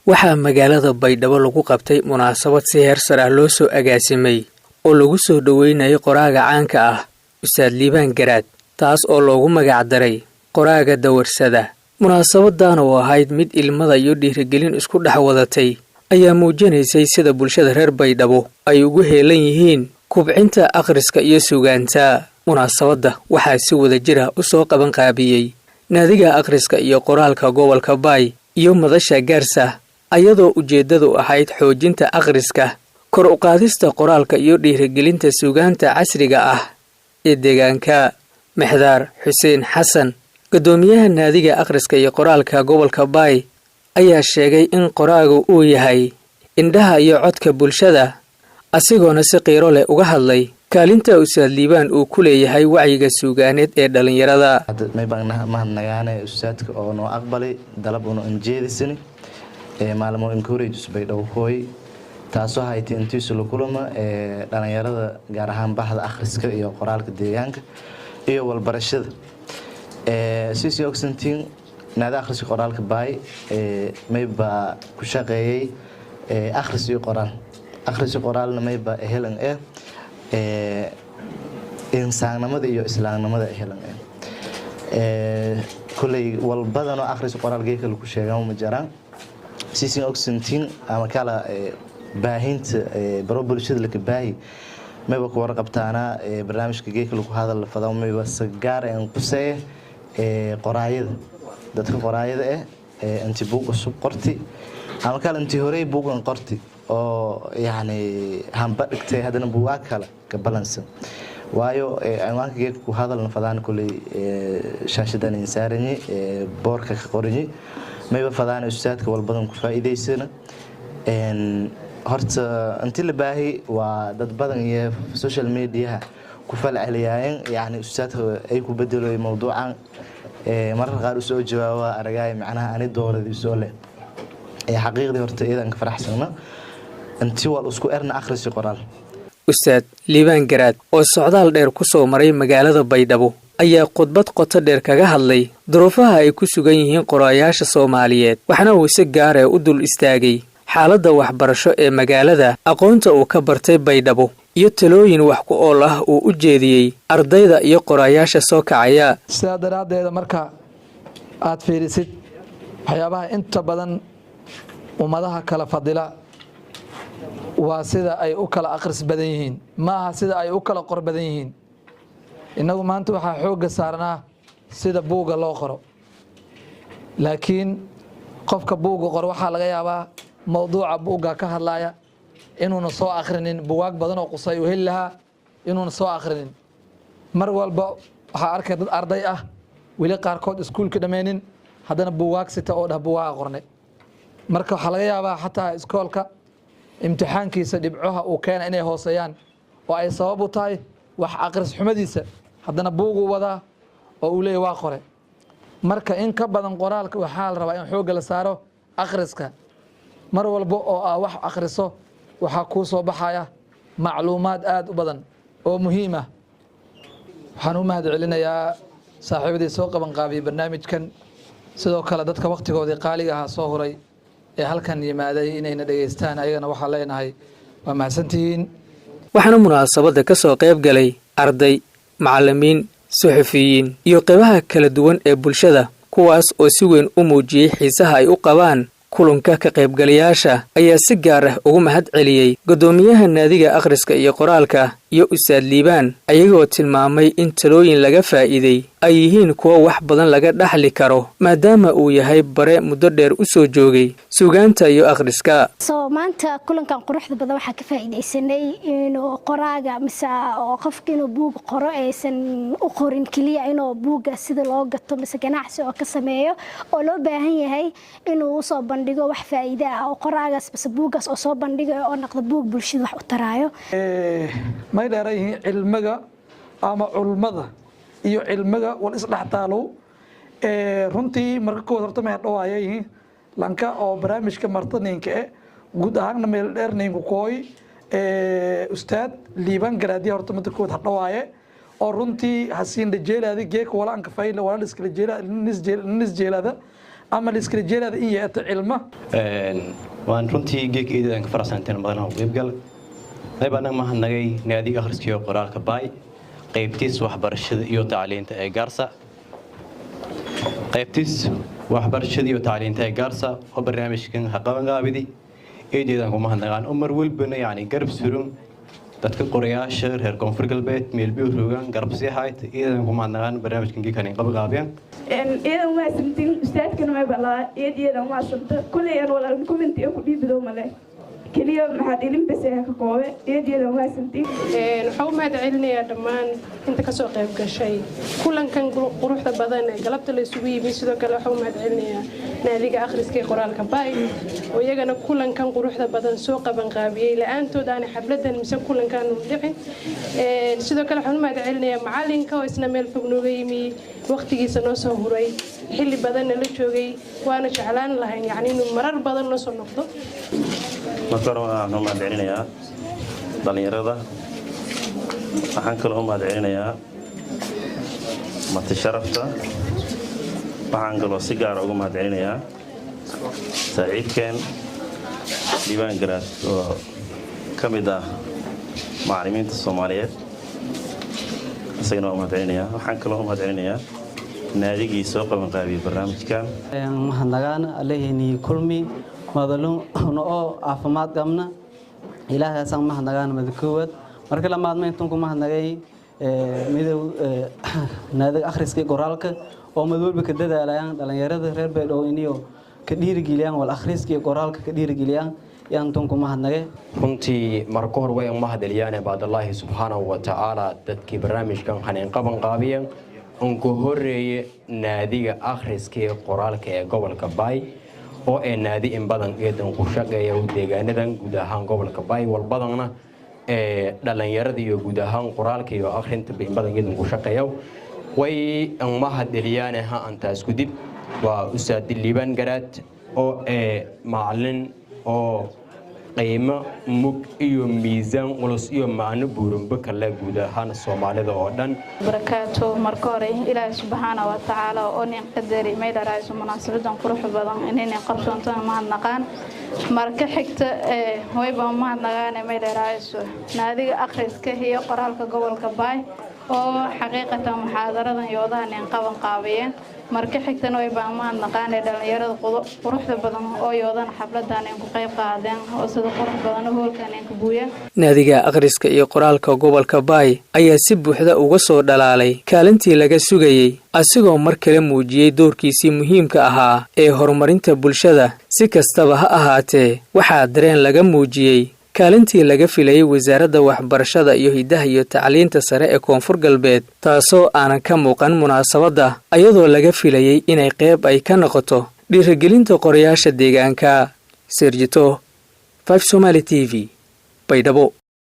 waxaa magaalada Baydhabo lagu qabtay munaasabad si heer sare ah loo soo agaasimay oo lagu soo dhaweynayay qoraaga caanka ah Ustaad Liibaan Garaad taas oo loogu magac daray qoraaga dawarsada. munaasabadan oo ahayd mid ilmada iyo dhiirigelin isku dhex wadatay ayaa muujinaysay sida bulshada reer Baydhabo ay ugu heelan yihiin kubcinta akhriska iyo suugaanta. munaasabada waxaa si wada jir ah u soo qaban qaabiyay naadiga akhriska iyo qoraalka gobolka Baay iyo madasha Gaarsa ayadoo ujeedadu ahayd xoojinta akhriska, kor u qaadista qoraalka iyo dhiirigelinta suugaanta casriga ah ee deegaanka. Maxdaar Xuseen Xasan, gudoomiyaha naadiga akhriska iyo qoraalka gobolka Baay, ayaa sheegay in qoraagu uu yahay indhaha iyo codka bulshada, asigoona si qiiro leh uga hadlay kaalinta Ustaad Liibaan uu ku leeyahay wacyiga suugaaneed ee dhalinyarada. mahadnagaane ustaadka oo noo aqbalay dalab oo injeedisani maalmo encourage Baydhabo hooy taasoo haytay intiisu la kulama dhalinyarada gaar ahaan baxda akhriska iyo qoraalka deegaanka iyo walbarashada. sisi oxentin naada akhriska qoraalka Baay mayba ku shaqeeyay akhris iyo qoraal. akhriska qoraalna mayba helan insaannimada iyo islaamnimada helan kulay walbadana akhriska qoraalka lagu sheegaa ma jiraan. sisi oxentin ama kala baahinta baro bulshada la baahi mayba ku warqabtaana barnaamijka geeka lagu hadal fadao mayba sagaar aan qusay qoraayada dadka qoraayada intii buug cusub qorti ama kala intii hore buugan qorti oo yaani hamba dhigtay hadana buugaag kale ka balansan waayo aywaanka geeka ku hadalna fadaan kulay shaashadan insaarani boorka ka qorini mayba fadaan ustaadka walbadan ku faa'iideysana horta intii la baahi waa dad badan iyo social media ku falceliyeen yaani ustaadka ay ku bedelay mawduucan marka qaar soo jawaaba aragay macnaha ani dooradii soo leh xaqiiqdii horta iidan ka faraxsana intii wal isku erna akhriska qoraal. Ustaad Liibaan Garaad oo socdaal dheer ku soo maray magaalada Baydhabo ayaa khudbad qoto dheer kaga hadlay duruufaha ay ku sugan yihiin qoraayaasha Soomaaliyeed, waxaana uu si gaar ah u dul istaagay xaaladda waxbarasho ee magaalada, aqoonta uu ka bartay Baydhabo iyo talooyin wax ku ool ah uu u jeediyay ardayda iyo qoraayaasha soo kacaya. sidaa daraadeed marka aad fiirisid waxyaabaha inta badan ummadaha kala fadila waa sida ay u kala akhris badan yihiin, maaha sida ay u kala qor badan yihiin. inagu maanta waxaa xoogga saarnaa sida buuga loo qoro, laakiin qofka buuga qor waxaa laga yaabaa mawduuca buuga ka hadlaya inuuna soo akhrinin buugaag badan oo qusay u heli lahaa inuuna soo akhrinin. mar walba waxaa arkay dad arday ah weli qaarkood iskuulka dhammaynin haddana buugaag sita oo dhah buugaag qornay. marka waxaa laga yaabaa xataa iskoolka imtixaankiisa dhibcoha uu keena inay hooseeyaan oo ay sabab u tahay wax akhris xumadiisa, haddana buugu wadaa oo uu leeyahay waa qore. marka in ka badan qoraalka waxaa la rabaa in xoogga la saaro akhriska. mar walba oo aa wax akhriso waxaa kuu soo baxaya macluumaad aad u badan oo muhiim ah. waxaan u mahad celinayaa saaxiibadii soo qaban qaabiyay barnaamijkan, sidoo kale dadka waqtigoodii qaaliga ahaa soo huray ee halkan yimaaday inayna dhageystaan ayagana waxaa leenahay waa mahadsantihiin. waxaana munaasabada ka soo qayb galay arday, macallimiin, suxufiyiin iyo qaybaha kala duwan ee bulshada, kuwaas oo si weyn u muujiyay xiisaha ay u qabaan kulanka. ka qaybgalayaasha ayaa si gaar ah ugu mahad celiyay gudoomiyaha naadiga akhriska iyo qoraalka iyo Ustaad Liibaan, ayagoo tilmaamay in talooyin laga faa'iiday ay yihiin kuwa wax badan laga dhaxli karo maadaama uu yahay bare muddo dheer u soo joogay suugaanta iyo akhriska. maanta kulankan quruxda badan waxaa ka faa'iideysanay inuu qoraaga mise oo qofka inuu buug qoro aysan u qorin kaliya inuu buuga sida loo gato mise ganacsi oo ka sameeyo, oo loo baahan yahay inuu soo bandhigo wax faa'iido ah oo qoraagaas mise buugaas oo soo bandhigayo oo noqdo buug bulshada wax u taraayo. may dheerayihiin cilmiga ama culmada iyo cilmiga wal isdhaxtaalow runtii marka kood horta ma dhawaayay lanka oo barnaamijka martaninka guud ahaan meel dheer ninku kooy Ustaad Liibaan Garaad horta mid kood dhawaaye oo runtii hasiin dhajeelaadi geek walaanka fayl walaal iskala jeelada nis jeelada ama la iskala jeelada in yeeto cilmo waan runtii geek eedan ka farasanteen badan oo qaybgal qaybana ma hanagay naadiga akhriska iyo qoraalka baay qaybtiis waxbarashada iyo tacliinta ee Gaarsa qaybtiis waxbarashada iyo tacliinta ee Gaarsa oo barnaamijkan haqabangaabidi eedeedan kuma hanagaan umar walbana yani garab surun dadka qorayaasha reer koonfur galbeed meel biyo rogan garab si hayt eedan kuma hanagaan barnaamijkan geekan qabagaabiyaan eedan waa sintin ustaadkan ma balaa eedeedan waa sabta kulliyan wala comment ku dhiibdo male kaliya maxaad ilin basay ka koobe eedeedan waa sintin waxaan ma celinayaa dhammaan inta ka soo qayb gashay kulankan quruxda badan ee galabta la isugu yimid sidoo kale waxaan ma celinayaa naadiga akhriska qoraalka baay oo iyagana kulankan quruxda badan soo qaban qaabiyay la'aantood aan xafladan mise kulankan u dhicin sidoo kale waxaan ma celinayaa macalinka oo isna meel fog nooga yimi waqtigiisa noo soo huray xilli badan la joogay waana jeclaan lahayn yani inuu marar badan noo soo noqdo marka waxaan u mahadcelinayaa dhalinyarada waxaan kaloo u mahadcelinayaa matasharafta waxaan kaloo si gaar ah ugu mahadcelinayaa saaxiibkeen Liibaan Garaad oo ka mid ah macallimiinta Soomaaliyeed isagana u mahadcelinayaa waxaan kaloo u mahadcelinayaa naadigii soo qaban qaabiyay barnaamijkan mahadnagaan Alleehni kulmi madalun oo caafimaad qabna ilaahay san mahadnagaan madkoowad marka la maadmay intuu ku mahadnagay midow naadiga akhriska qoraalka oo madwalba ka dadaalayaan dhalinyarada reer Beeldhow iniyo ka dhiirigeliyaan wal akhriska qoraalka ka dhiirigeliyaan yaan tunku mahadnagay runtii marka hore way mahadceliyaan baadallaahi subhanahu wa ta'ala dadkii barnaamijkan xaneen qaban qaabiyeen ugu horeeyay naadiga akhriska qoraalka ee gobolka Baay oo ee naadi in badan eedan ku shaqeeya deegaanadan guud ahaan gobolka Baay wal badanna ee dhalinyarada iyo guud ahaan qoraalka iyo akhrinta in badan eedan ku shaqeeya way mahadceliyaan anta isku dib waa Ustaad Liibaan Garaad oo ee macallin oo qiimo mug iyo miisaan culus iyo macno buuranba kala guud ahaan Soomaalida oo dhan barakaatu marka hore Ilaahay subhanahu wa ta'ala oo nin qadari meela raayso munaasabadan qurux badan inay qabsoonto mahadnaqaan marka xigta wayba mahadnaqaan meela raayso naadiga akhriska iyo qoraalka gobolka Baay oo xaqiiqatan muxaadaradan yoodahan in qaban qaabiyeen marka xigtana way baan mahadnaqaan dhalinyarada quruxda badan oo yoodan xafladan in ku qayb qaadeen oo sida qurux badan hoolkan in ku buuya naadiga akhriska iyo qoraalka gobolka Baay ayaa si buuxda uga soo dhalaalay kaalintii laga sugayay asigoo mar kale muujiyay doorkiisii muhiimka ahaa ee horumarinta bulshada si kastaba ha ahaatee waxaa dareen laga muujiyay kaalintii laga filayay wasaaradda waxbarashada iyo hidaha iyo tacliinta sare ee koonfur galbeed taasoo aanan ka muuqan munaasabadda ayadoo laga filayay inay qayb ay ka noqoto dhiirigelinta qorayaasha deegaanka Sergito 5 Somali TV Baydhabo